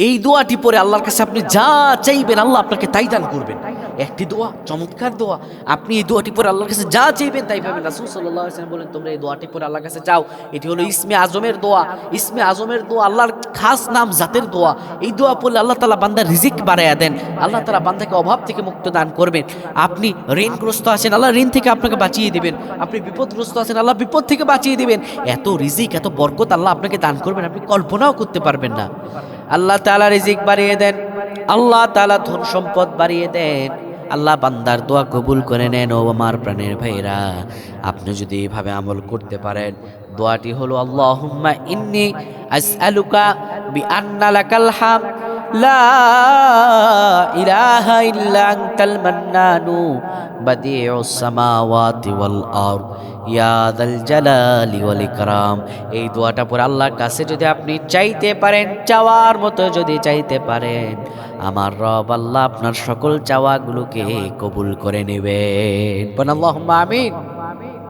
এই দোয়াটি পরে আল্লাহর কাছে আপনি যা চাইবেন আল্লাহ আপনাকে তাই দান করবেন। একটি দোয়া, চমৎকার দোয়া। আপনি এই দোয়াটি পরে আল্লাহর কাছে যা চাইবেন তাই পাবেন। রাসূল সাল্লাল্লাহু আলাইহি ওয়াসাল্লাম বলেন, তোমরা এই দোয়াটি পরে আল্লাহর কাছে চাও। এটি হলো ইসমে আজমের দোয়া। ইসমে আজমের দোয়া আল্লাহর খাস নাম, জাতের দোয়া। এই দোয়া পড়লে আল্লাহ তাআলা বান্দার রিজিক বাড়ায়া দেন। আল্লাহ তাআলা বান্দাকে অভাব থেকে মুক্ত দান করবেন। আপনি ঋণগ্রস্ত আছেন, আল্লাহ ঋণ থেকে আপনাকে বাঁচিয়ে দিবেন। আপনি বিপদগ্রস্ত আছেন, আল্লাহ বিপদ থেকে বাঁচিয়ে দিবেন। এত রিজিক, এত বরকত আল্লাহ আপনাকে দান করবেন, আপনি কল্পনাও করতে পারবেন না। আল্লাহ তাআলা রিজিক বাড়িয়ে দেন, আল্লাহ তাআলা ধন সম্পদ বাড়িয়ে দেন। আল্লাহ বান্দার দোয়া কবুল করে নেন। ও আমার প্রাণের ভাইরা, আপনি যদি এভাবে আমল করতে পারেন, দোয়াটি হলো আল্লাহুম্মা ইন্নী আসআলুকা বিআন্না লাকাল হাম লা ইলাহা ইল্লা আনতাল মান্নানু বাদিউস সামাওয়াতি ওয়াল আরদ ইয়া যাল জালালি ওয়াল ইকরাম। এই দোয়াটা পরে আল্লাহর কাছে যদি আপনি চাইতে পারেন, চাওয়ার মতো যদি চাইতে পারেন, আমার রব আল্লাহ আপনার সকল চাওয়াগুলোকে কবুল করে নেবেন। আল্লাহুম্মা আমিন।